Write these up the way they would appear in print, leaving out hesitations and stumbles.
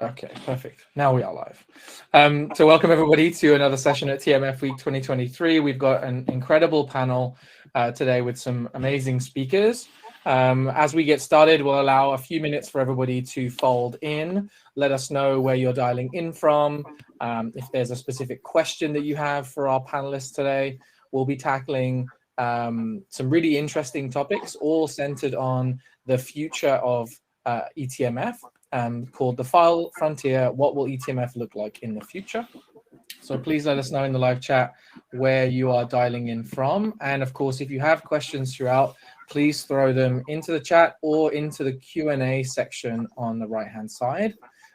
Okay, perfect. Now we are live. So welcome everybody to another session at TMF Week 2023. We've got an incredible panel today with some amazing speakers. As we get started, we'll allow a few minutes for everybody to fold in. Let us know where you're dialing in from. If there's a specific question that you have for our panelists today, we'll be tackling some really interesting topics, all centered on the future of eTMF. Called The File Frontier, What Will eTMF Look Like in the Future? So please let us know in the live chat where you are dialing in from. And of course, if you have questions throughout, please throw them into the chat or into the Q&A section on the right-hand side.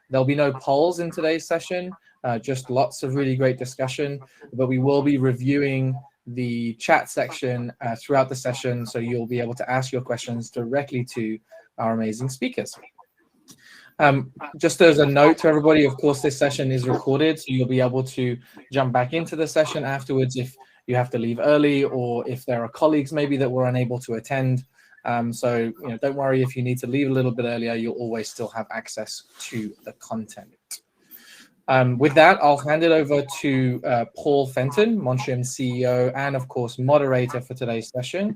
There'll be no polls in today's session, just lots of really great discussion, but we will be reviewing the chat section throughout the session, so you'll be able to ask your questions directly to our amazing speakers. Just as a note to everybody, of course, this session is recorded, so you'll be able to jump back into the session afterwards if you have to leave early or if there are colleagues maybe that were unable to attend. So don't worry if you need to leave a little bit earlier, you'll always still have access to the content. With that, I'll hand it over to Paul Fenton, Montreal's CEO and, of course, moderator for today's session.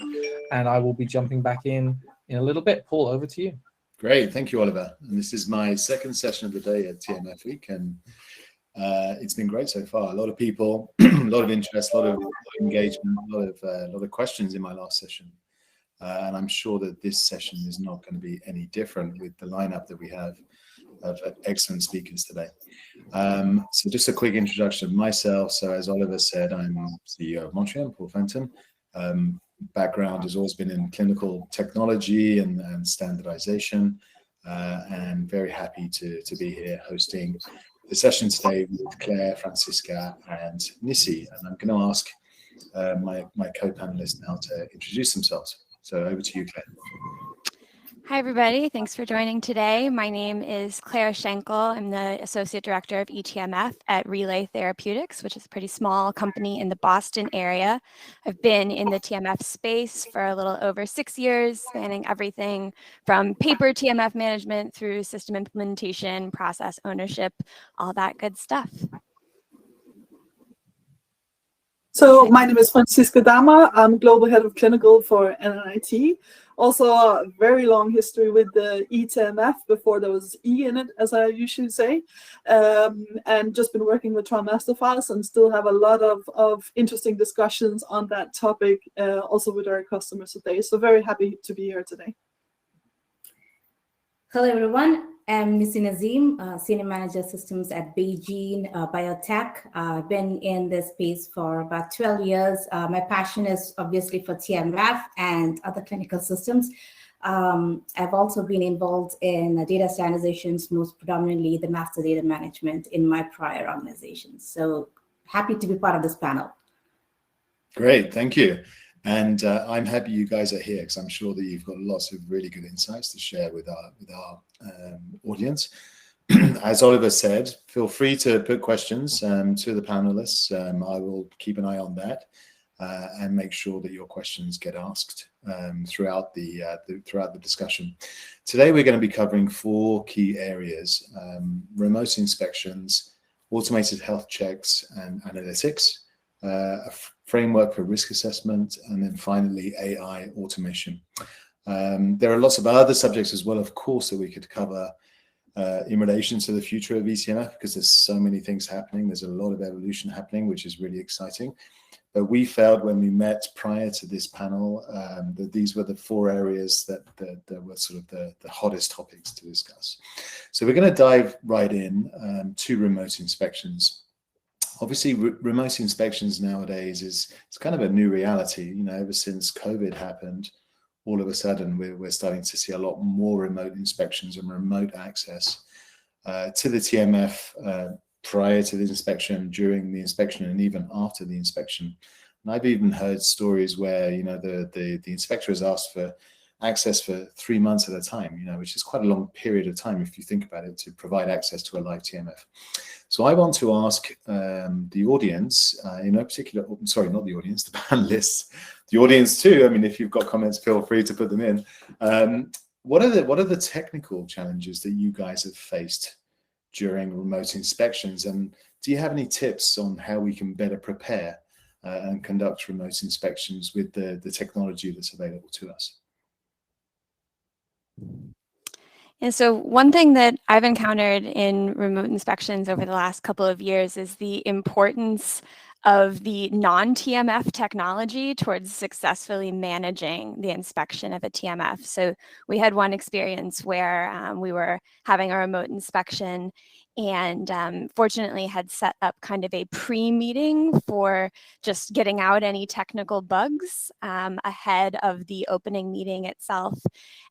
And I will be jumping back in a little bit. Paul, over to you. Great, thank you, Oliver. And this is my second session of the day at TMF Week, and it's been great so far. A lot of people, a lot of interest, a lot of engagement, a lot of questions in my last session. And I'm sure that this session is not going to be any different with the lineup that we have of excellent speakers today. So just a quick introduction of myself. So as Oliver said, I'm CEO of Montreal, Paul Fenton. Background has always been in clinical technology and standardization, and very happy to be here hosting the session today with Claire, Francisca, and Nissi. And I'm going to ask my co-panelists now to introduce themselves. So over to you, Claire. Hi, everybody. Thanks for joining today. My name is Claire Schenkel. I'm the Associate Director of eTMF at Relay Therapeutics, which is a pretty small company in the Boston area. I've been in the TMF space for a little over 6 years, spanning everything from paper TMF management through system implementation, process ownership, all that good stuff. So my name is Francisca Dama. I'm Global Head of Clinical for NNIT. Also a very long history with the eTMF before there was E in it, as I usually say. And just been working with Tron Master Files and still have a lot of interesting discussions on that topic, also with our customers today. So very happy to be here today. Hello, everyone. I'm Nissi Nazim, Senior Manager Systems at Beijing Biotech. I've been in this space for about 12 years. My passion is obviously for TMF and other clinical systems. I've also been involved in data standardizations, most predominantly the master data management in my prior organizations. So happy to be part of this panel. Great, thank you. And I'm happy you guys are here because I'm sure that you've got lots of really good insights to share with our audience. As Oliver said, feel free to put questions to the panelists. I will keep an eye on that and make sure that your questions get asked throughout the discussion. Today, we're going to be covering 4 key areas: remote inspections, automated health checks and analytics, a framework for risk assessment, and then finally AI automation. There are lots of other subjects as well, of course, that we could cover in relation to the future of eTMF, because there's so many things happening. There's a lot of evolution happening, which is really exciting. But we felt when we met prior to this panel that these were the 4 areas that were sort of the hottest topics to discuss. So we're going to dive right in to remote inspections. Obviously, remote inspections nowadays it's kind of a new reality. Ever since COVID happened, all of a sudden we're starting to see a lot more remote inspections and remote access to the TMF prior to the inspection, during the inspection, and even after the inspection. And I've even heard stories where the inspector has asked for access for 3 months at a time, which is quite a long period of time if you think about it, to provide access to a live TMF. So I want to ask the audience, in no particular, sorry, not the audience, the panelists, the audience too. I mean, if you've got comments, feel free to put them in. What are the technical challenges that you guys have faced during remote inspections? And do you have any tips on how we can better prepare and conduct remote inspections with the technology that's available to us? And so one thing that I've encountered in remote inspections over the last couple of years is the importance of the non-TMF technology towards successfully managing the inspection of a TMF. So we had one experience where we were having a remote inspection and fortunately had set up kind of a pre-meeting for just getting out any technical bugs ahead of the opening meeting itself.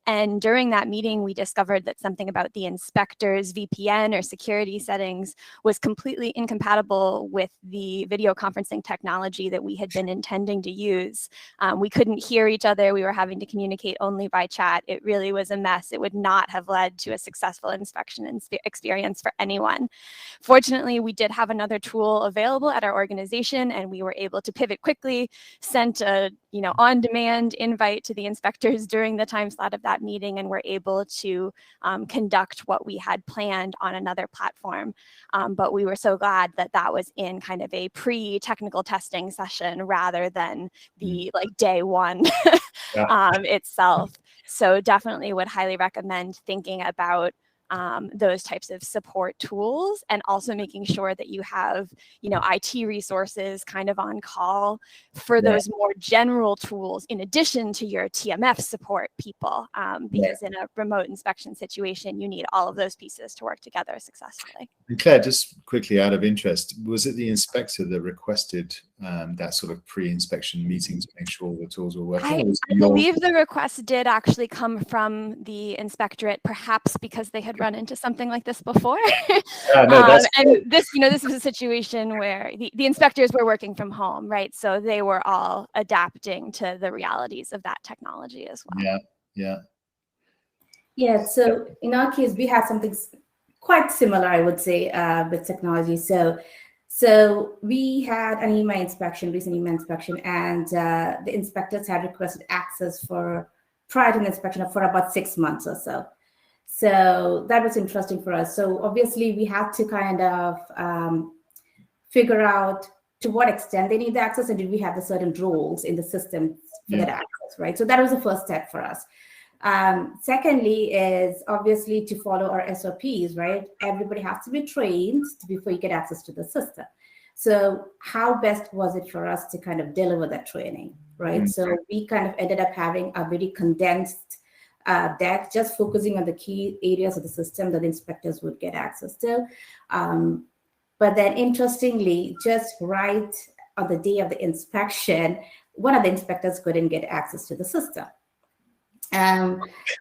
And during that meeting, we discovered that something about the inspector's VPN or security settings was completely incompatible with the video conferencing technology that we had been intending to use. We couldn't hear each other. We were having to communicate only by chat. It really was a mess. It would not have led to a successful inspection experience for anyone. Fortunately, we did have another tool available at our organization, and we were able to pivot quickly, sent a on-demand invite to the inspectors during the time slot of that meeting, and were able to conduct what we had planned on another platform. But we were so glad that that was in kind of a pre-technical testing session rather than the day one itself. So definitely would highly recommend thinking about those types of support tools, and also making sure that you have, IT resources kind of on call for those more general tools in addition to your TMF support people, because in a remote inspection situation, you need all of those pieces to work together successfully. And Claire, just quickly out of interest, was it the inspector that requested that sort of pre-inspection meeting to make sure the tools were working? I believe the request did actually come from the inspectorate, perhaps because they had run into something like this before. And this was a situation where the inspectors were working from home, right? So they were all adapting to the realities of that technology as well. Yeah, so in our case, we had something quite similar, I would say, with technology. So we had an email inspection, recent email inspection, and the inspectors had requested access prior to the inspection for about 6 months or so. So that was interesting for us. So obviously we had to kind of figure out to what extent they need the access, and did we have the certain roles in the system for that access, right? So that was the first step for us. Secondly is obviously to follow our SOPs, right? Everybody has to be trained before you get access to the system. So how best was it for us to kind of deliver that training, right? So we kind of ended up having a very condensed deck, just focusing on the key areas of the system that the inspectors would get access to. But then interestingly, just right on the day of the inspection, one of the inspectors couldn't get access to the system.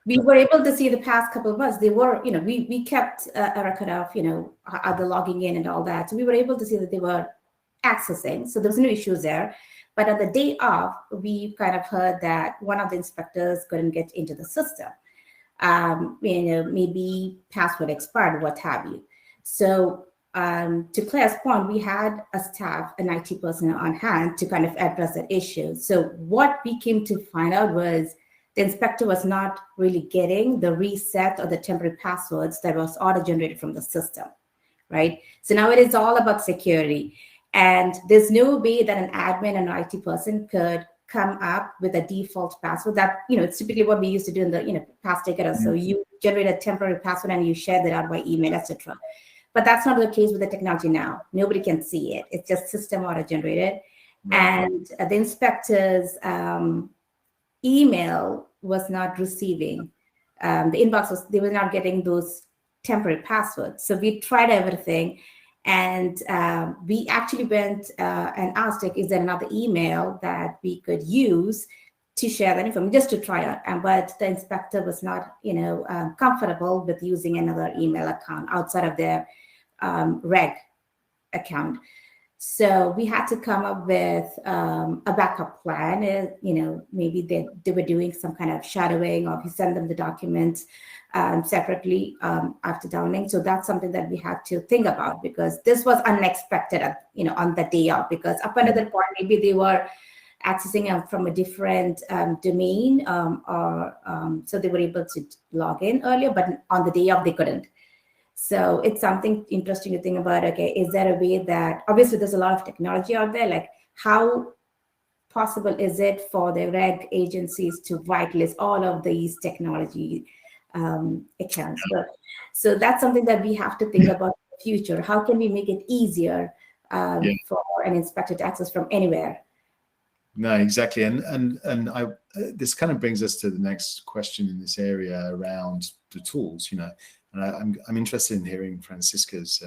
We were able to see the past couple of months, they were, we kept a record of, the logging in and all that. So we were able to see that they were accessing. So there was no issues there. But on the day of, we kind of heard that one of the inspectors couldn't get into the system. Maybe password expired, what have you. So to Claire's point, we had a staff, an IT person on hand to kind of address that issue. So what we came to find out was the inspector was not really getting the reset or the temporary passwords that was auto-generated from the system, right? So now it is all about security. And there's no way that an admin and an IT person could come up with a default password that, it's typically what we used to do in the, past decade or so. You generate a temporary password and you share that out by email, etc. But that's not the case with the technology now. Nobody can see it. It's just system auto-generated. And the inspector's email was not receiving. The inbox they were not getting those temporary passwords. So we tried everything. And we actually went and asked, is there another email that we could use to share that information, just to try out? But the inspector was not, comfortable with using another email account outside of their reg account. So we had to come up with a backup plan. Maybe they were doing some kind of shadowing, or we send them the documents separately after downloading. So that's something that we had to think about, because this was unexpected, on the day of, because up until that point, maybe they were accessing from a different domain, so they were able to log in earlier, but on the day of, they couldn't. So it's something interesting to think about. Okay, is there a way that, obviously there's a lot of technology out there, like how possible is it for the reg agencies to whitelist all of these technology accounts? So that's something that we have to think about in the future. How can we make it easier for an inspector to access from anywhere? No, exactly. And this kind of brings us to the next question in this area around the tools, you know, and I'm interested in hearing Francisca's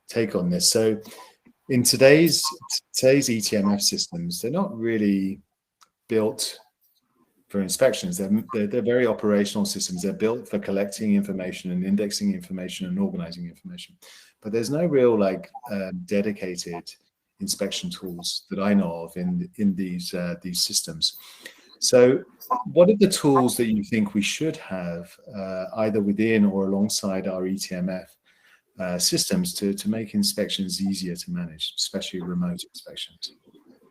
take on this. So in today's eTMF systems, they're not really built for inspections. They're very operational systems. They're built for collecting information and indexing information and organizing information. But there's no real like dedicated inspection tools that I know of in these systems. So what are the tools that you think we should have either within or alongside our eTMF systems to make inspections easier to manage, especially remote inspections?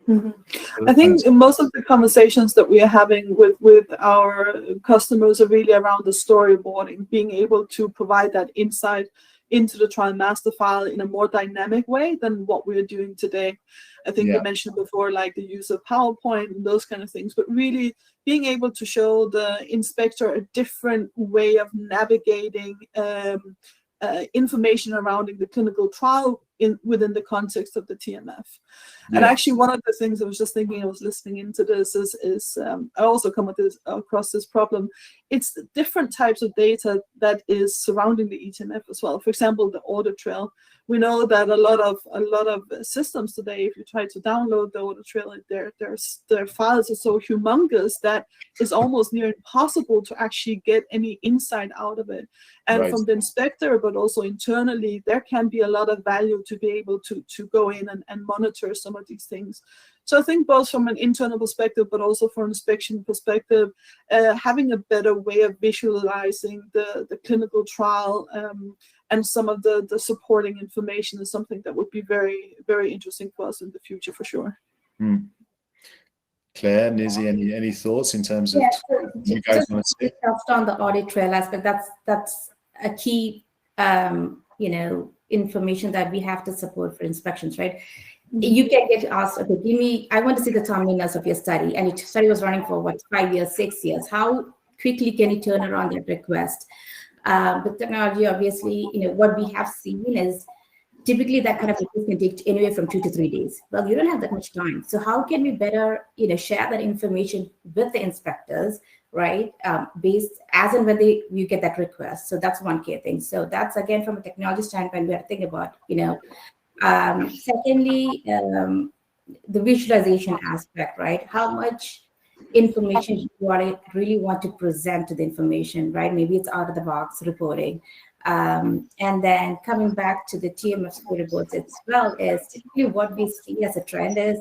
Mm-hmm. I think most of the conversations that we are having with our customers are really around the storyboarding, being able to provide that insight into the trial master file in a more dynamic way than what we're doing today. I think we mentioned before, like the use of PowerPoint and those kind of things, but really being able to show the inspector a different way of navigating information around the clinical trial within the context of the TMF. And actually, one of the things I was just thinking, I was listening into this, is I also come across this problem. It's the different types of data that is surrounding the eTMF as well. For example, the audit trail. We know that a lot of systems today, if you try to download the audit trail, their files are so humongous that it's almost near impossible to actually get any insight out of it. And from the inspector, but also internally, there can be a lot of value to be able to go in and monitor some of these things. So I think both from an internal perspective, but also from an inspection perspective, having a better way of visualizing the clinical trial and some of the supporting information is something that would be very, very interesting for us in the future, for sure. Claire, Nizzy, any thoughts in terms of you guys want to say? Touched on the audit trail aspect. That's a key, information that we have to support for inspections, right? You can get asked, okay, I want to see the timeliness of your study, and your study was running for 5 years, 6 years. How quickly can you turn around that request? With technology, obviously, what we have seen is typically that kind of request can take anywhere from 2 to 3 days. Well, you don't have that much time. So how can we better, share that information with the inspectors, right? Based as and when you get that request. So that's one key thing. So that's, again, from a technology standpoint, we have to think about, secondly, the visualization aspect, right? How much information you really want to present to the information, right? Maybe it's out of the box reporting. And then coming back to the TMF storyboards as well, is typically what we see as a trend is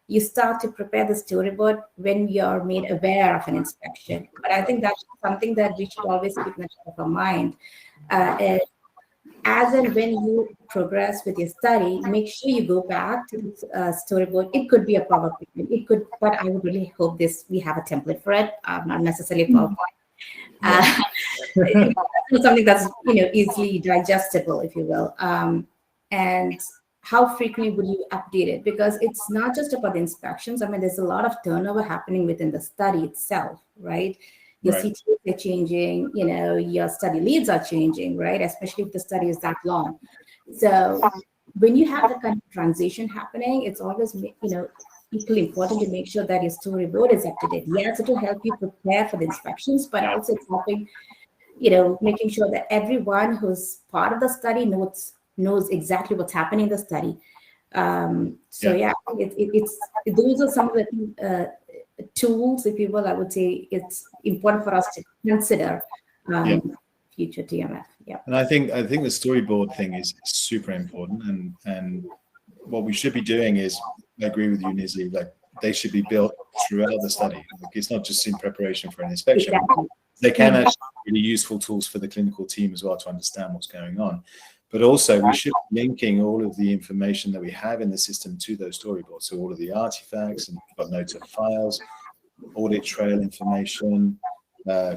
you start to prepare the storyboard when you're made aware of an inspection. But I think that's something that we should always keep in the top of our mind. As and when you progress with your study, make sure you go back to the storyboard. It could be a PowerPoint. It could, but I would really hope we have a template for it, not necessarily a PowerPoint. Something that's easily digestible, if you will. And how frequently would you update it? Because it's not just about the inspections. I mean, there's a lot of turnover happening within the study itself, right? Your CTAs are changing, your study leads are changing, right? Especially if the study is that long. So when you have that kind of transition happening, it's always, equally important to make sure that your storyboard is up to date. Yes, it will help you prepare for the inspections, but also it's helping, making sure that everyone who's part of the study knows exactly what's happening in the study. It's those are some of the tools, if you will. I would say it's important for us to consider future TMF. And I think the storyboard thing is super important, and what we should be doing is, I agree with you, Nizzy, like they should be built throughout the study. Like, it's not just in preparation for an inspection. Exactly. They can actually be really useful tools for the clinical team as well to understand what's going on. But also, we should be linking all of the information that we have in the system to those storyboards. So all of the artifacts, and we've got notes of files, audit trail information,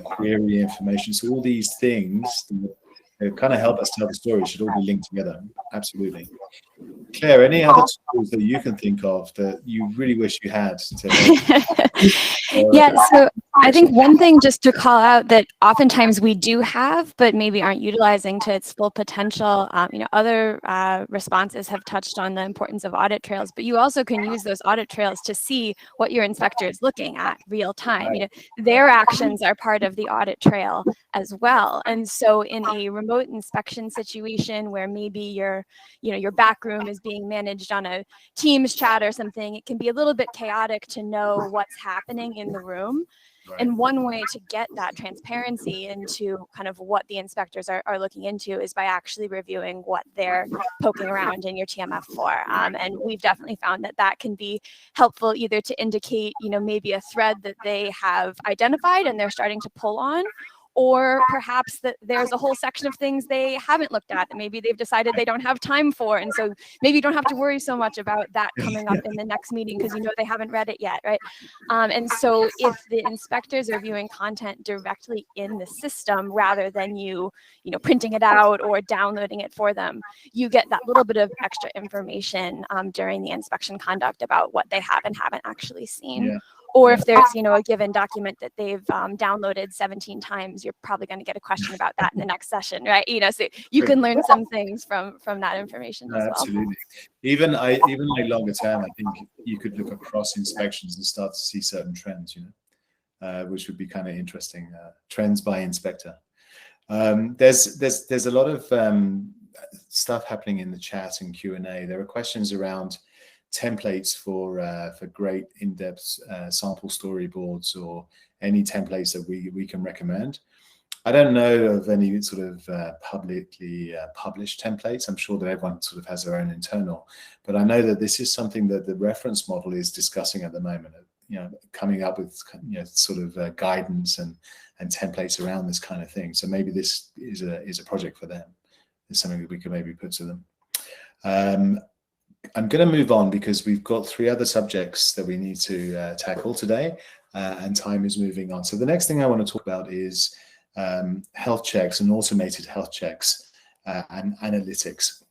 query information. So all these things, They kind of help us tell the story. It should all be linked together. Absolutely. Claire, any other tools that you can think of that you really wish you had to Yeah, so I think one thing just to call out that oftentimes we do have, but maybe aren't utilizing to its full potential. Other responses have touched on the importance of audit trails, but you also can use those audit trails to see what your inspector is looking at real time. Their actions are part of the audit trail as well. And so in a remote inspection situation where maybe your back room is being managed on a Teams chat or something, it can be a little bit chaotic to know what's happening in the room. Right. And one way to get that transparency into kind of what the inspectors are looking into is by actually reviewing what they're poking around in your TMF for. And we've definitely found that can be helpful either to indicate, maybe a thread that they have identified and they're starting to pull on, or perhaps that there's a whole section of things they haven't looked at that maybe they've decided they don't have time for. And so maybe you don't have to worry so much about that coming up in the next meeting because they haven't read it yet, right? And so if the inspectors are viewing content directly in the system rather than you printing it out or downloading it for them, you get that little bit of extra information during the inspection conduct about what they have and haven't actually seen. Yeah. Or if there's, a given document that they've downloaded 17 times, you're probably going to get a question about that in the next session, right? So you can learn some things from that information as well. Absolutely. Even longer term, I think you could look across inspections and start to see certain trends, which would be kind of interesting. Trends by inspector. There's a lot of stuff happening in the chat and Q&A. There are questions around templates for great in-depth sample storyboards or any templates that we can recommend. I don't know of any sort of publicly published templates. I'm sure that everyone sort of has their own internal, but I know that this is something that the reference model is discussing at the moment, coming up with sort of guidance and templates around this kind of thing. So maybe this is a project for them. It's something that we could maybe put to them. I'm going to move on because we've got 3 other subjects that we need to tackle today, and time is moving on. So the next thing I want to talk about is health checks and automated health checks and analytics.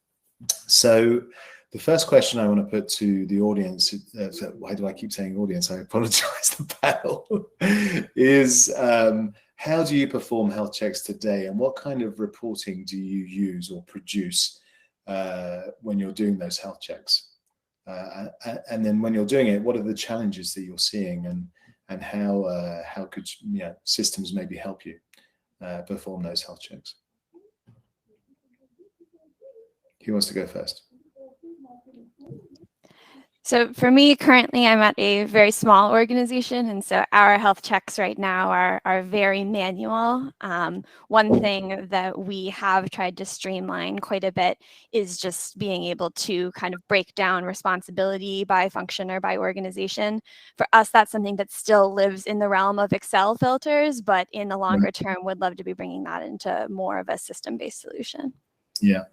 So the first question I want to put to the audience, why do I keep saying audience? I apologize, the panel, is how do you perform health checks today, and what kind of reporting do you use or produce when you're doing those health checks? And then when you're doing it, what are the challenges that you're seeing, and how could systems maybe help you perform those health checks? Who wants to go first? So for me, currently, I'm at a very small organization, and so our health checks right now are very manual. One thing that we have tried to streamline quite a bit is just being able to kind of break down responsibility by function or by organization. For us, that's something that still lives in the realm of Excel filters, but in the longer term, would love to be bringing that into more of a system-based solution. Yeah.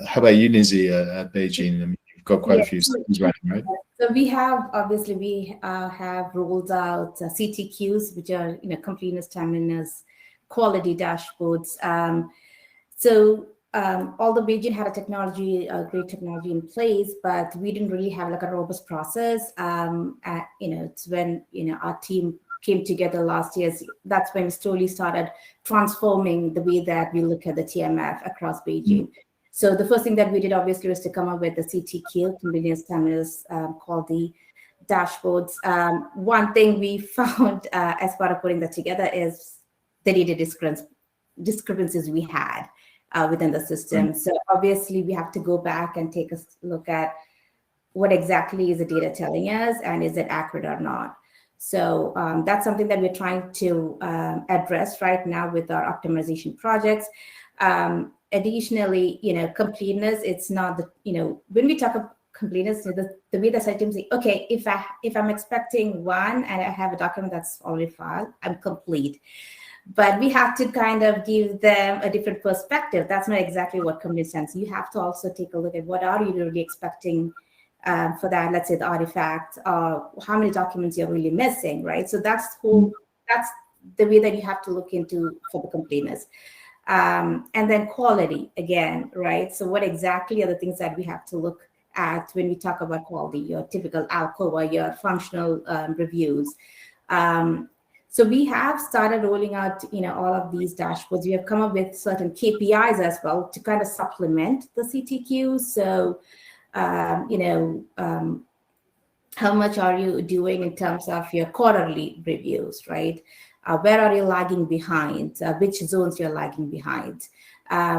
How about you, Nizzy, at Beijing? Got quite a few systems running, right? So we have rolled out CTQs, which are completeness, timeliness, quality dashboards. Although Beijing had great technology in place, but we didn't really have like a robust process. It's when our team came together last year. That's when we slowly started transforming the way that we look at the TMF across Beijing. So the first thing that we did obviously was to come up with the CTQ, convenience, timeliness, quality dashboards. One thing we found as part of putting that together is the data discrepancies we had within the system. So obviously we have to go back and take a look at what exactly is the data telling us, and is it accurate or not. So that's something that we're trying to address right now with our optimization projects. Additionally, completeness, it's not the, when we talk about completeness, the way that some teams say, okay, if I'm expecting 1 and I have a document that's already filed, I'm complete. But we have to kind of give them a different perspective. That's not exactly what completeness stands. You have to also take a look at what are you really expecting for that, let's say the artifact, how many documents you're really missing, right? So that's the way that you have to look into for the completeness. And then quality again, right? So what exactly are the things that we have to look at when we talk about quality, your typical ALCOA, your functional reviews. So we have started rolling out, all of these dashboards. We have come up with certain KPIs as well to kind of supplement the CTQs. So, how much are you doing in terms of your quarterly reviews, right? Where are you lagging behind? Which zones you're lagging behind?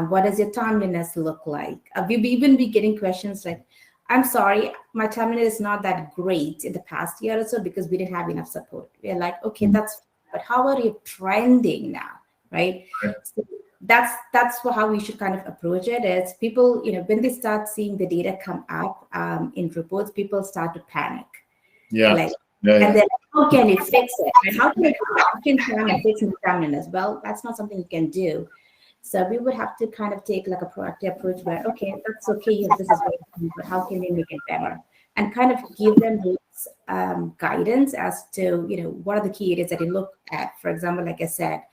What does your timeliness look like? We've even been getting questions like, I'm sorry, my timeliness is not that great in the past year or so because we didn't have enough support. We're like, okay, that's, but how are you trending now, right? So that's how we should kind of approach it. Is people, when they start seeing the data come up in reports, people start to panic. And then how can you fix it? Right? How can you fix the timeliness? Well, that's not something you can do. So we would have to kind of take like a proactive approach where, okay, that's okay, yes, this is what, but how can we make it better? And kind of give them those guidance as to, what are the key areas that you look at. For example, like I said,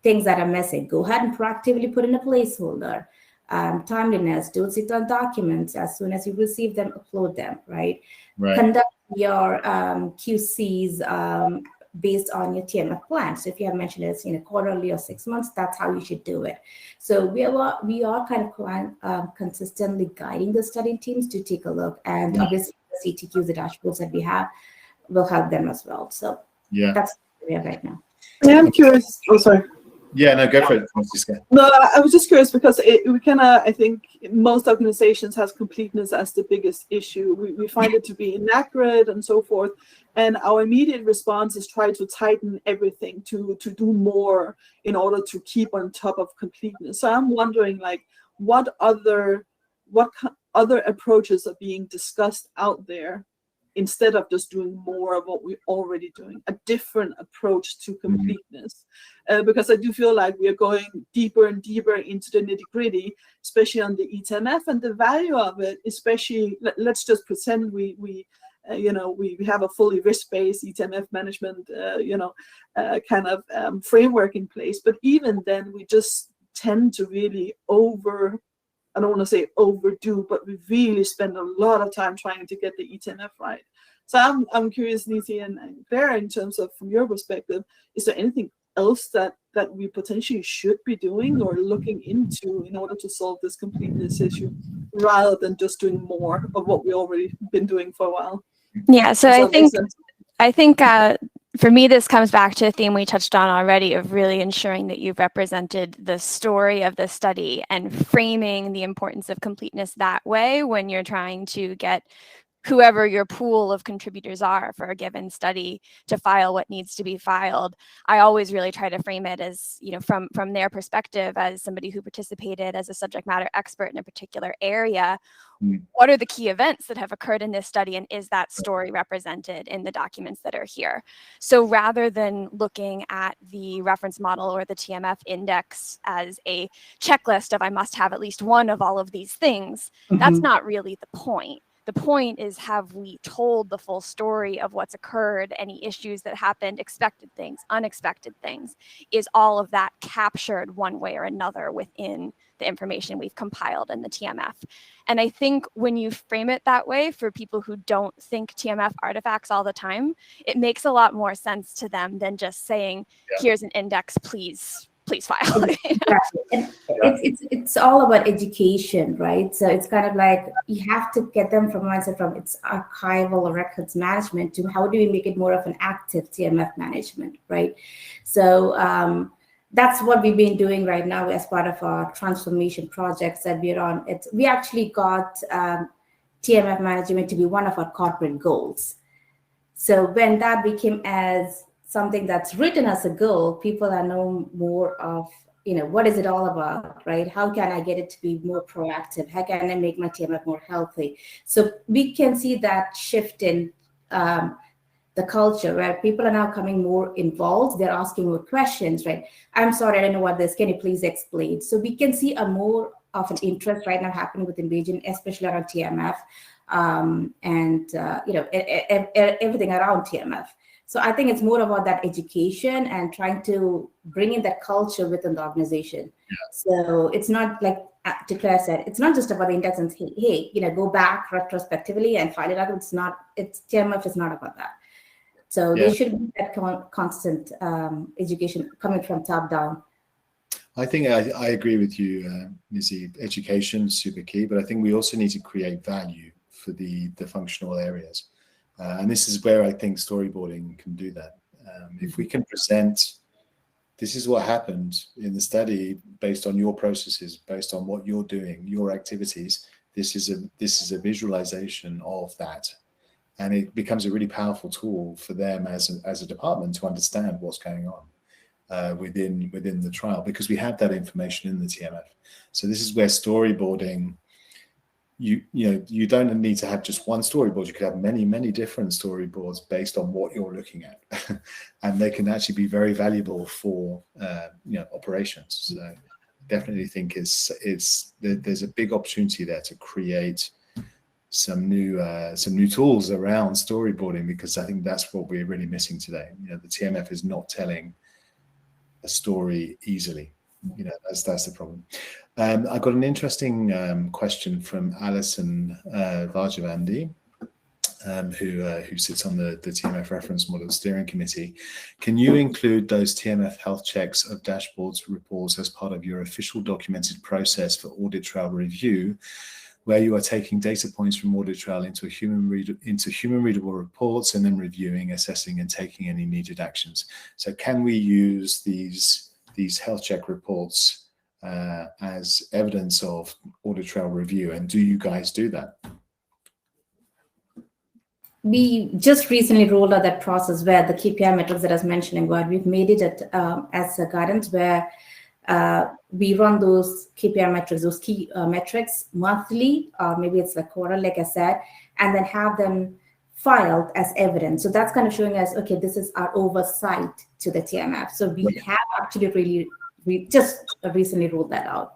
things that are missing, go ahead and proactively put in a placeholder. Timeliness, don't sit on documents. As soon as you receive them, upload them, right? Conduct your QCs based on your TMF plan. So if you have mentioned it's quarterly or 6 months, that's how you should do it. So we are kind of consistently guiding the study teams to take a look, and obviously the CTQs, the dashboards that we have, will help them as well. So that's where we are right now. Yeah, I'm curious. Oh, sorry. Yeah, no, go for it, Francisca. No, I was just curious because we kind of, I think most organizations has completeness as the biggest issue. We find it to be inaccurate and so forth. And our immediate response is try to tighten everything to do more in order to keep on top of completeness. So I'm wondering, like, what other approaches are being discussed out there instead of just doing more of what we're already doing, a different approach to completeness. Because I do feel like we are going deeper and deeper into the nitty-gritty, especially on the eTMF, and the value of it, especially, let's just pretend we have a fully risk-based eTMF management, kind of framework in place. But even then, we just tend to really I don't want to say overdo, but we really spend a lot of time trying to get the eTMF right. So I'm curious, Niti and Claire, in terms of, from your perspective, is there anything else that we potentially should be doing or looking into in order to solve this completeness issue, rather than just doing more of what we already been doing for a while? Yeah, so I think for me, this comes back to a theme we touched on already of really ensuring that you've represented the story of the study and framing the importance of completeness that way when you're trying to get whoever your pool of contributors are for a given study to file what needs to be filed. I always really try to frame it as, from their perspective as somebody who participated as a subject matter expert in a particular area. What are the key events that have occurred in this study, and is that story represented in the documents that are here? So rather than looking at the reference model or the TMF index as a checklist of I must have at least one of all of these things, that's not really the point. The point is, have we told the full story of what's occurred, any issues that happened, expected things, unexpected things? Is all of that captured one way or another within the information we've compiled in the TMF? And I think when you frame it that way, for people who don't think TMF artifacts all the time, it makes a lot more sense to them than just saying, here's an index, please file. Exactly. And it's all about education, right? So it's kind of like you have to get them from mindset from its archival or records management to how do we make it more of an active TMF management, right? So that's what we've been doing right now as part of our transformation projects that we're on. We actually got TMF management to be one of our corporate goals. So when that became as something that's written as a goal, people are know more of, what is it all about, right? How can I get it to be more proactive? How can I make my TMF more healthy? So we can see that shift in the culture where people are now coming more involved. They're asking more questions, right? I'm sorry, I don't know what this, can you please explain? So we can see a more of an interest right now happening within region, especially around TMF and everything around TMF. So I think it's more about that education and trying to bring in that culture within the organization. Yeah. So it's not like Claire said, it's not just about the index and hey, go back retrospectively and file it out. TMF is not about that. So there should be that constant education coming from top down. I think I agree with you, Mizzy. Education is super key, but I think we also need to create value for the functional areas. And this is where I think storyboarding can do that. If we can present, this is what happened in the study based on your processes, based on what you're doing, your activities, this is a visualization of that. And it becomes a really powerful tool for them as a department to understand what's going on within the trial, because we have that information in the TMF. So this is where storyboarding, you don't need to have just one storyboard. You could have many different storyboards based on what you're looking at, and they can actually be very valuable for operations. So definitely think there's a big opportunity there to create some new tools around storyboarding, because I think that's what we're really missing today. The TMF is not telling a story easily. That's the problem. I got an interesting question from Alison Varjavandi, who sits on the TMF Reference Model Steering Committee. Can you include those TMF health checks of dashboards reports as part of your official documented process for audit trail review, where you are taking data points from audit trail into human readable reports and then reviewing, assessing, and taking any needed actions? So can we use these health check reports as evidence of audit trail review, and do you guys do that? We just recently rolled out that process where the KPI metrics that I was mentioning, where we've made it as a guidance where we run those KPI metrics, those key metrics monthly, or maybe it's like quarter, like I said, and then have them filed as evidence. So that's kind of showing us, okay, this is our oversight to the TMF. So we have actually we just recently rolled that out,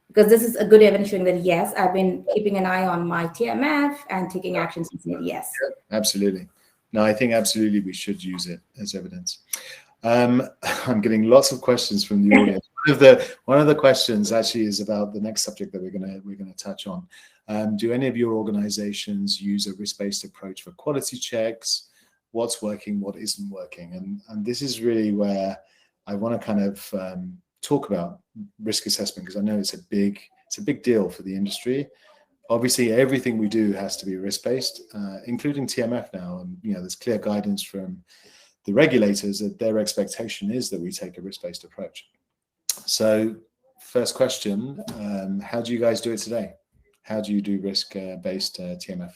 because this is a good evidence showing that, yes, I've been keeping an eye on my TMF and taking actions. Yes. Absolutely. No, I think absolutely we should use it as evidence. I'm getting lots of questions from the audience. One of the questions actually is about the next subject that we're gonna touch on. Do any of your organizations use a risk-based approach for quality checks? What's working, what isn't working? And this is really where I want to kind of talk about risk assessment, because I know it's a big deal for the industry. Obviously, everything we do has to be risk-based, including TMF now. And there's clear guidance from the regulators that their expectation is that we take a risk-based approach. So, first question: how do you guys do it today? How do you do risk-based TMF?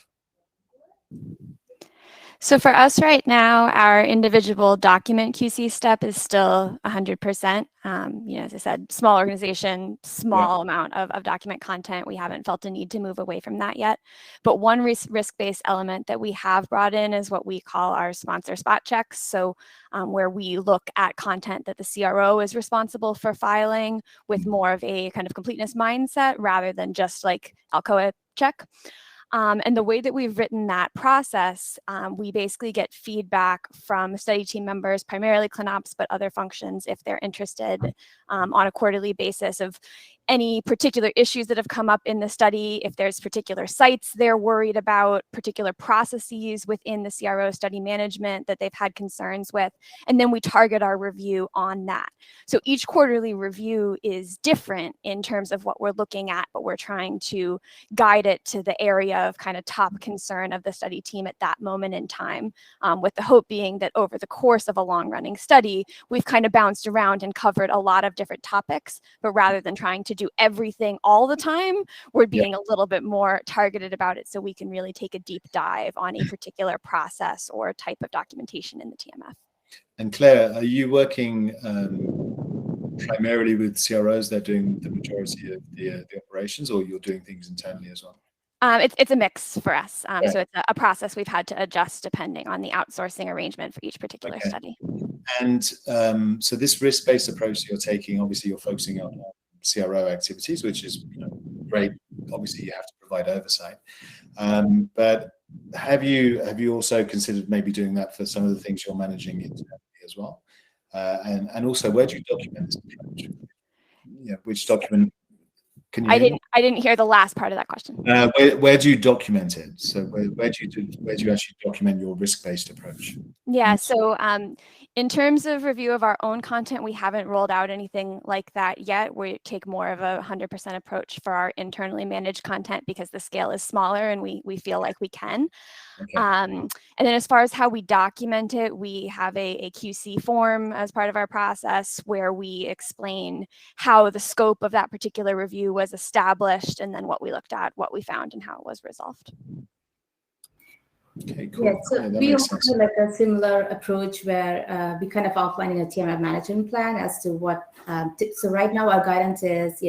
So for us right now, our individual document QC step is still 100%. As I said, small organization, small amount of document content. We haven't felt a need to move away from that yet. But one risk-based element that we have brought in is what we call our sponsor spot checks. So where we look at content that the CRO is responsible for filing with more of a kind of completeness mindset rather than just like Alcoa check. And the way that we've written that process, we basically get feedback from study team members, primarily ClinOps, but other functions if they're interested on a quarterly basis of any particular issues that have come up in the study, if there's particular sites they're worried about, particular processes within the CRO study management that they've had concerns with, and then we target our review on that. So each quarterly review is different in terms of what we're looking at, but we're trying to guide it to the area of kind of top concern of the study team at that moment in time, with the hope being that over the course of a long-running study, we've kind of bounced around and covered a lot of different topics, but rather than trying to do everything all the time, we're being a little bit more targeted about it so we can really take a deep dive on a particular process or type of documentation in the TMF. And Claire, are you working primarily with CROs that are doing the majority of the operations, or you're doing things internally as well? It's a mix for us. So it's a process we've had to adjust depending on the outsourcing arrangement for each particular study. And so this risk-based approach that you're taking, obviously you're focusing on CRO activities, which is great. Obviously you have to provide oversight. But have you also considered maybe doing that for some of the things you're managing internally as well? And also, where do you document this approach? Yeah, which document? Can you? I didn't hear the last part of that question. Where do you document it? So where do you actually document your risk-based approach? Yeah, so in terms of review of our own content, we haven't rolled out anything like that yet. We take more of a 100% approach for our internally managed content because the scale is smaller and we feel like we can. Okay. And then as far as how we document it, we have a QC form as part of our process where we explain how the scope of that particular review was established and then what we looked at, what we found, and how it was resolved. Okay, cool. Yeah, so that we makes also sense. do like a similar approach where we kind of outline in a TMF management plan as to what. So right now our guidance is,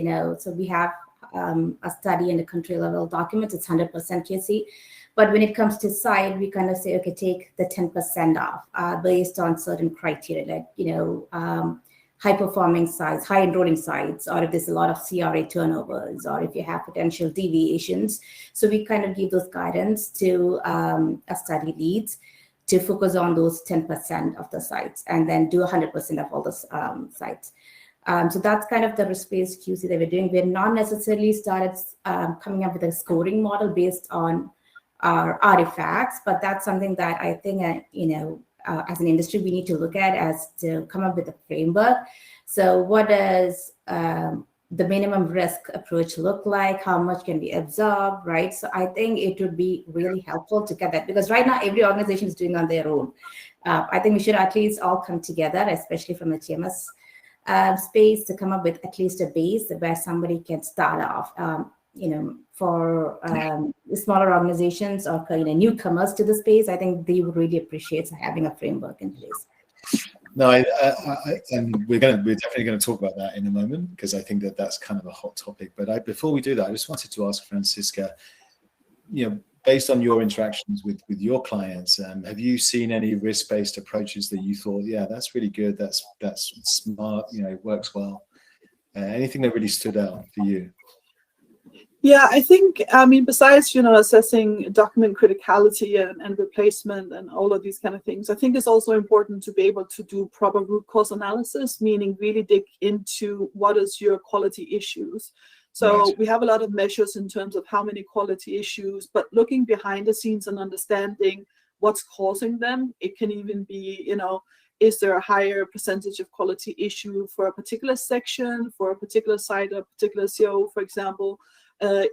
so we have a study and a country level document. It's 100% QC, but when it comes to site, we kind of say, okay, take the 10% off based on certain criteria, like high performing sites, high enrolling sites, or if there's a lot of CRA turnovers, or if you have potential deviations. So we kind of give those guidance to a study leads to focus on those 10% of the sites and then do 100% of all the sites. So that's kind of the risk-based QC that we're doing. We're not necessarily started coming up with a scoring model based on our artifacts, but that's something that I think, as an industry, we need to look at as to come up with a framework. So what does the minimum risk approach look like? How much can be absorbed, right? So I think it would be really helpful to get that, because right now every organization is doing on their own. I think we should at least all come together, especially from the TMS space, to come up with at least a base where somebody can start off. For smaller organizations or newcomers to the space, I think they would really appreciate having a framework in place. No, and we're definitely going to talk about that in a moment, because I think that's kind of a hot topic. But before we do that, I just wanted to ask Francisca, based on your interactions with your clients, have you seen any risk-based approaches that you thought, yeah, that's really good, that's smart, it works well? Anything that really stood out for you? Yeah, I think, besides, assessing document criticality and replacement and all of these kind of things, I think it's also important to be able to do proper root cause analysis, meaning really dig into what is your quality issues. So Right. We have a lot of measures in terms of how many quality issues, but looking behind the scenes and understanding what's causing them. It can even be, is there a higher percentage of quality issue for a particular section, for a particular site, a particular CO, for example?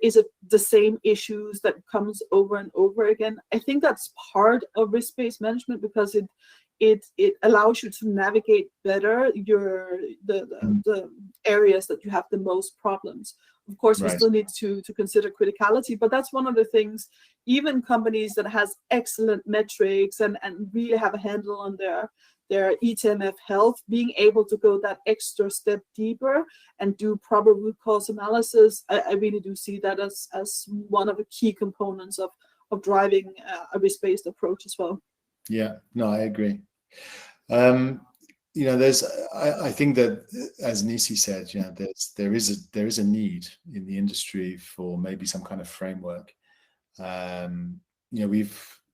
Is it the same issues that comes over and over again? I think that's part of risk-based management, because it allows you to navigate better the areas that you have the most problems. Of course, Right. we still need to consider criticality, but that's one of the things. Even companies that has excellent metrics and really have a handle on their eTMF health, being able to go that extra step deeper and do proper root cause analysis, I really do see that as one of the key components of driving a risk-based approach as well. Yeah, no, I agree. I think that, as Nisi said, there is a need in the industry for maybe some kind of framework.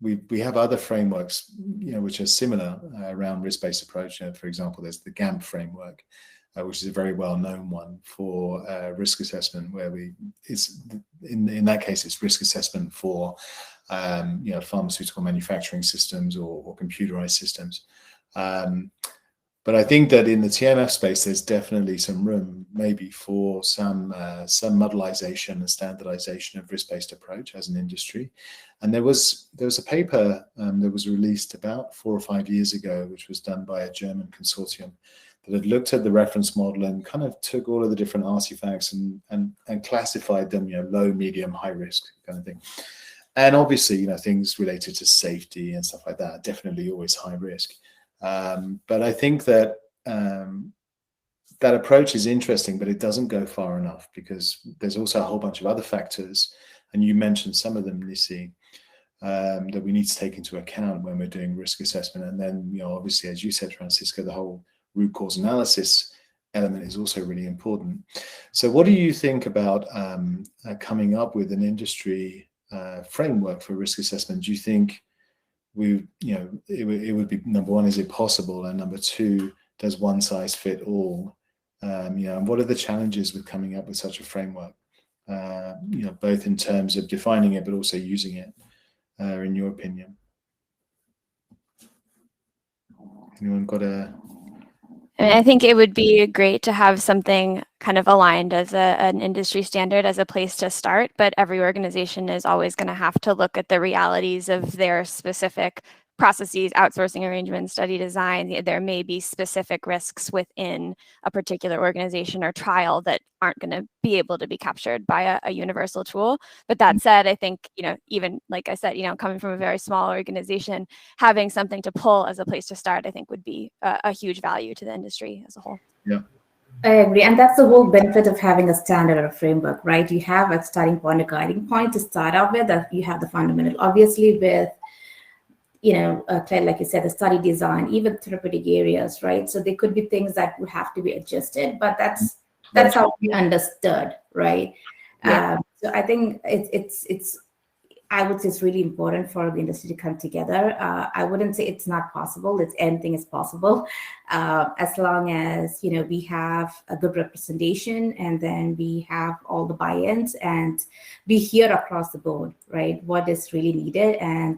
We have other frameworks, which are similar around risk-based approach. For example, there's the GAMP framework, which is a very well-known one for risk assessment, where in that case, it's risk assessment for pharmaceutical manufacturing systems or computerized systems. But I think that in the TMF space, there's definitely some room maybe for some modelization and standardization of risk-based approach as an industry. And there was a paper that was released about 4 or 5 years ago, which was done by a German consortium that had looked at the reference model and kind of took all of the different artifacts and classified them, low, medium, high risk kind of thing. And obviously, things related to safety and stuff like that, definitely always high risk. But I think that that approach is interesting, but it doesn't go far enough, because there's also a whole bunch of other factors, and you mentioned some of them, Nisi, that we need to take into account when we're doing risk assessment. And then, obviously, as you said, Francisca, the whole root cause analysis element is also really important. So what do you think about coming up with an industry framework for risk assessment, do you think it would be, number one, is it possible? And number two, does one size fit all? And what are the challenges with coming up with such a framework? Both in terms of defining it, but also using it, in your opinion? Anyone got a... I think it would be great to have something kind of aligned as an industry standard as a place to start, but every organization is always going to have to look at the realities of their specific processes, outsourcing arrangements, study design. There may be specific risks within a particular organization or trial that aren't going to be able to be captured by a universal tool. But that said, I think, even like I said, coming from a very small organization, having something to pull as a place to start, I think would be a huge value to the industry as a whole. Yeah. I agree. And that's the whole benefit of having a standard or a framework, right? You have a starting point, a guiding point to start out with, that you have the fundamental. Obviously, with Claire, like you said, the study design, even therapeutic areas, right? So there could be things that would have to be adjusted, but that's how we understood, right? Yeah. So I think I would say it's really important for the industry to come together. I wouldn't say it's not possible. Anything is possible, as long as we have a good representation, and then we have all the buy-ins, and we hear across the board, right, what is really needed, and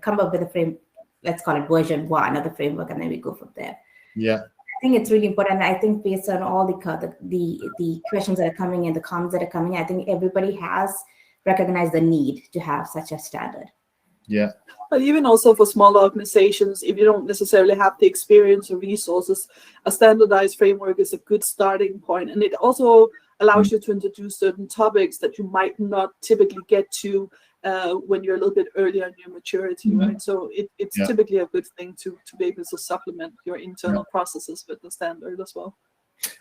come up with a frame, let's call it version 1 of the framework, and then we go from there. Yeah. I think it's really important. I think based on all the questions that are coming in, the comments that are coming, I think everybody has recognized the need to have such a standard. Yeah. But even also for smaller organizations, if you don't necessarily have the experience or resources, a standardized framework is a good starting point. And it also allows you to introduce certain topics that you might not typically get to when you're a little bit earlier in your maturity, right? So it's typically a good thing to be able to supplement your internal processes with the standard as well.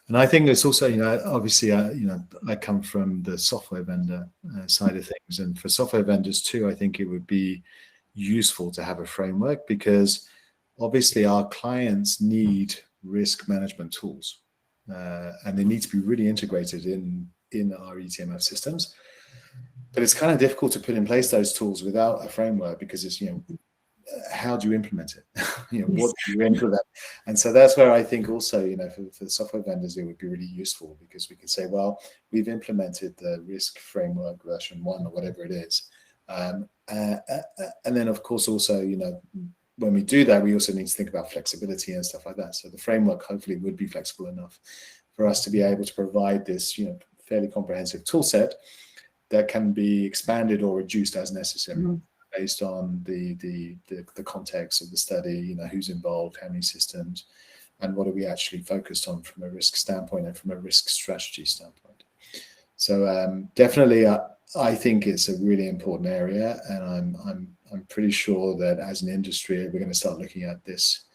And I think it's also, obviously, I come from the software vendor side of things, and for software vendors too, I think it would be useful to have a framework, because obviously our clients need risk management tools, and they need to be really integrated in our eTMF systems. But it's kind of difficult to put in place those tools without a framework, because it's, how do you implement it? What do you implement? And so that's where I think also, for the software vendors, it would be really useful, because we can say, well, we've implemented the risk framework version 1 or whatever it is. And then, of course, also, when we do that, we also need to think about flexibility and stuff like that. So the framework hopefully would be flexible enough for us to be able to provide this, fairly comprehensive tool set that can be expanded or reduced as necessary, based on the context of the study, who's involved, how many systems, and what are we actually focused on from a risk standpoint and from a risk strategy standpoint. So definitely, I think it's a really important area, and I'm pretty sure that as an industry, we're going to start looking at this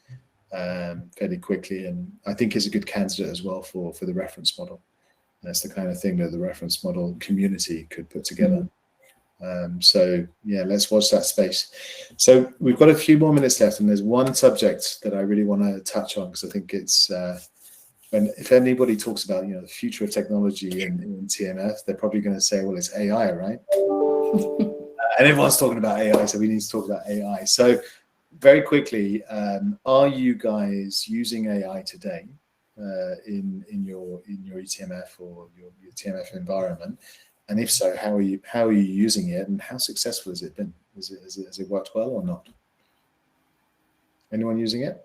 fairly quickly, and I think it's a good candidate as well for the reference model. That's the kind of thing that the reference model community could put together. So yeah, let's watch that space. So we've got a few more minutes left, and there's one subject that I really want to touch on, because I think it's if anybody talks about the future of technology in TMF, they're probably going to say, well, it's AI, right? And everyone's talking about AI, so we need to talk about AI. So very quickly, are you guys using AI today in your eTMF or your TMF environment? And if so, how are you using it, and how successful has it been? Has it worked well or not? Anyone using it?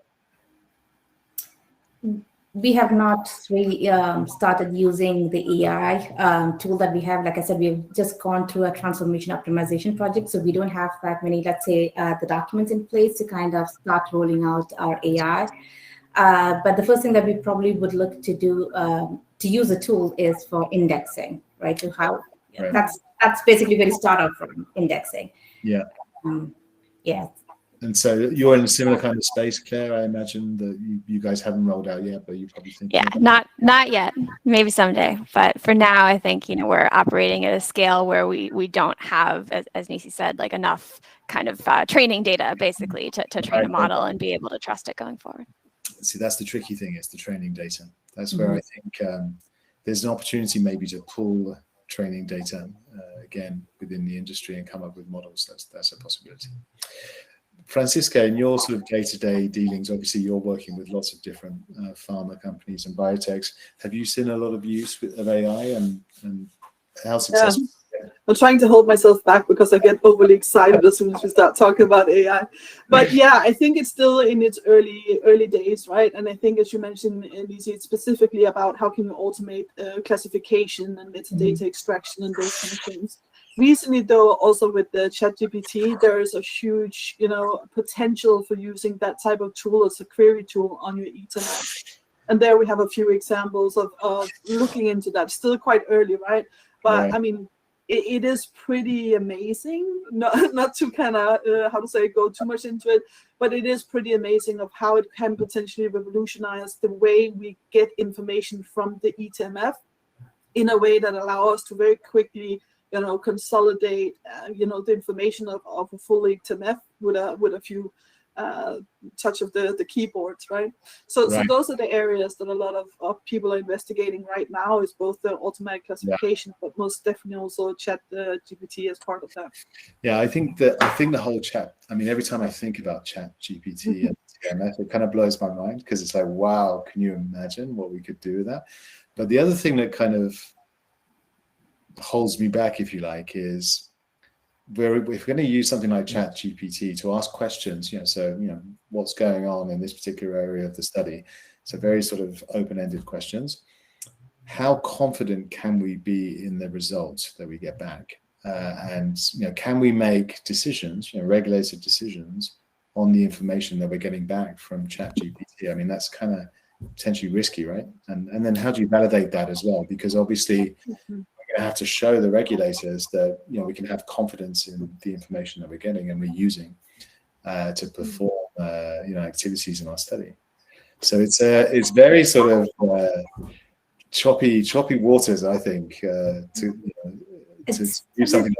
We have not really started using the AI tool that we have. Like I said, we've just gone through a transformation optimization project, so we don't have that many, let's say, the documents in place to kind of start rolling out our AI. But the first thing that we probably would look to do to use a tool is for indexing, right? To how that's basically where you start out from, indexing. Yeah. Yeah. And so you're in a similar kind of space, Claire. I imagine that you guys haven't rolled out yet, but you probably think. Yeah, not yet. Maybe someday. But for now, I think we're operating at a scale where we don't have, as Nisi said, like enough kind of training data basically to train a model and be able to trust it going forward. See, that's the tricky thing, is the training data. That's where I think there's an opportunity maybe to pull training data again within the industry and come up with models. That's a possibility. Francisca, in your sort of day-to-day dealings, obviously you're working with lots of different pharma companies and biotechs. Have you seen a lot of use of AI and how successful? Yeah. I'm trying to hold myself back because I get overly excited as soon as we start talking about AI. But yeah, I think it's still in its early days, right? And I think, as you mentioned, Lizzie, it's specifically about how can you automate classification and metadata extraction and those kind of things. Recently, though, also with the ChatGPT, there is a huge, potential for using that type of tool as a query tool on your eTMF. And there we have a few examples of looking into that. Still quite early, right? But Right. I mean, it is pretty amazing. Not to kind of go too much into it, but it is pretty amazing of how it can potentially revolutionize the way we get information from the eTMF in a way that allow us to very quickly consolidate the information of a full eTMF with a few touch of the keyboards, right? So those are the areas that a lot of people are investigating right now, is both the automatic classification, but most definitely also GPT as part of that. Yeah, I think the whole chat, I mean, every time I think about ChatGPT and TMF, it kind of blows my mind, because it's like, wow, can you imagine what we could do with that? But the other thing that kind of holds me back, if you like, is if we're going to use something like ChatGPT to ask questions, what's going on in this particular area of the study, so very sort of open-ended questions. How confident can we be in the results that we get back? And can we make decisions, regulated decisions, on the information that we're getting back from ChatGPT? I mean, that's kind of potentially risky, right? And then how do you validate that as well? Because obviously we're going to have to show the regulators that we can have confidence in the information that we're getting and we're using to perform activities in our study. So it's very sort of choppy waters, I think, to do something like this.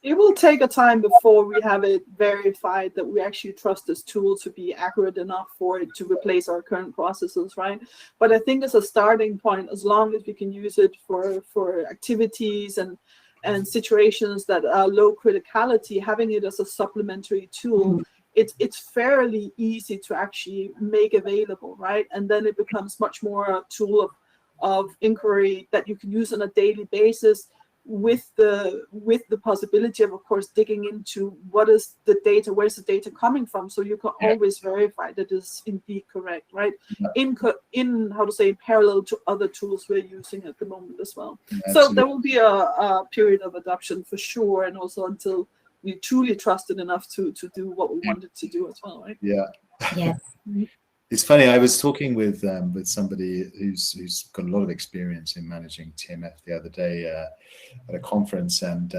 It will take a time before we have it verified that we actually trust this tool to be accurate enough for it to replace our current processes, right? But I think as a starting point, as long as we can use it for activities and situations that are low criticality, having it as a supplementary tool, it's fairly easy to actually make available, right? And then it becomes much more a tool of inquiry that you can use on a daily basis, with the possibility of course digging into what is the data, where's the data coming from, so you can always verify that is indeed correct, right? In parallel to other tools we're using at the moment as well. So there will be a period of adoption for sure, and also until we truly trust it enough to do what we wanted to do as well, right? Yes. It's funny, I was talking with somebody who's got a lot of experience in managing TMF the other day at a conference, and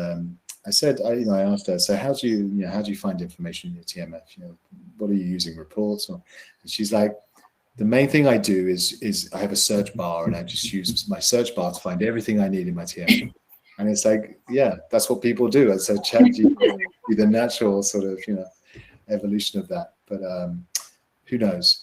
I said, I asked her, so how do you find information in your TMF? What are you using, reports? And she's like, the main thing I do is I have a search bar, and I just use my search bar to find everything I need in my TMF. And it's like, yeah, that's what people do. And so ChatGPT is the natural sort of evolution of that. But who knows?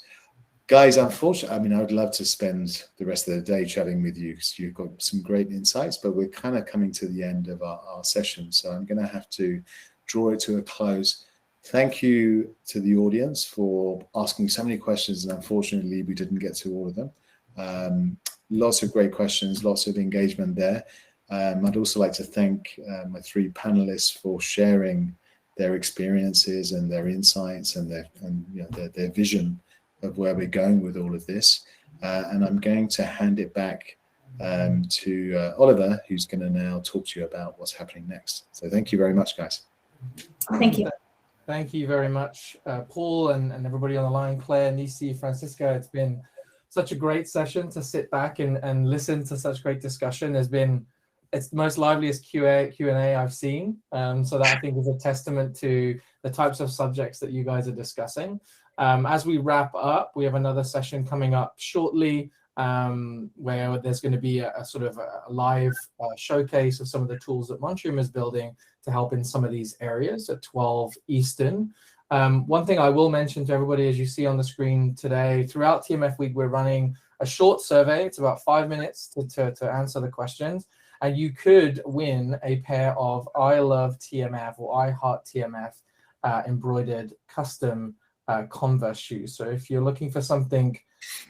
Guys, unfortunately, I mean, I would love to spend the rest of the day chatting with you, because you've got some great insights, but we're kind of coming to the end of our session. So I'm going to have to draw it to a close. Thank you to the audience for asking so many questions, and unfortunately, we didn't get to all of them. Lots of great questions, lots of engagement there. I'd also like to thank my three panelists for sharing their experiences and their insights and their vision of where we're going with all of this. And I'm going to hand it back to Oliver, who's going to now talk to you about what's happening next. So thank you very much, guys. Thank you. Thank you very much, Paul, and everybody on the line, Claire, Nisi, Francisca. It's been such a great session to sit back and listen to such great discussion. It's the most liveliest Q&A I've seen. So that I think is a testament to the types of subjects that you guys are discussing. As we wrap up, we have another session coming up shortly, where there's going to be a sort of a live showcase of some of the tools that Montreal is building to help in some of these areas at 12 Eastern. One thing I will mention to everybody, as you see on the screen today, throughout TMF Week, we're running a short survey. It's about 5 minutes to answer the questions. and you could win a pair of I Love TMF or I Heart TMF embroidered custom Converse shoes. So if you're looking for something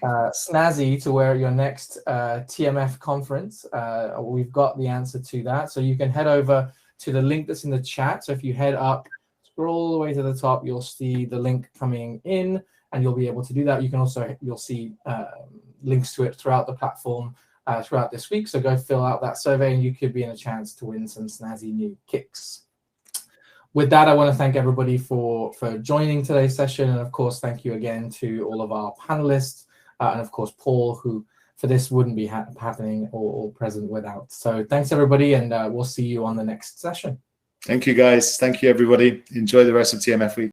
snazzy to wear at your next TMF conference, we've got the answer to that. So you can head over to the link that's in the chat. So if you head up, scroll all the way to the top, you'll see the link coming in, and you'll be able to do that. You can also, you'll see links to it throughout the platform throughout this week. So go fill out that survey, and you could be in a chance to win some snazzy new kicks. With that, I want to thank everybody for joining today's session. And of course, thank you again to all of our panelists. And of course, Paul, who for this wouldn't be happening or present without. So thanks, everybody. And we'll see you on the next session. Thank you, guys. Thank you, everybody. Enjoy the rest of TMF Week.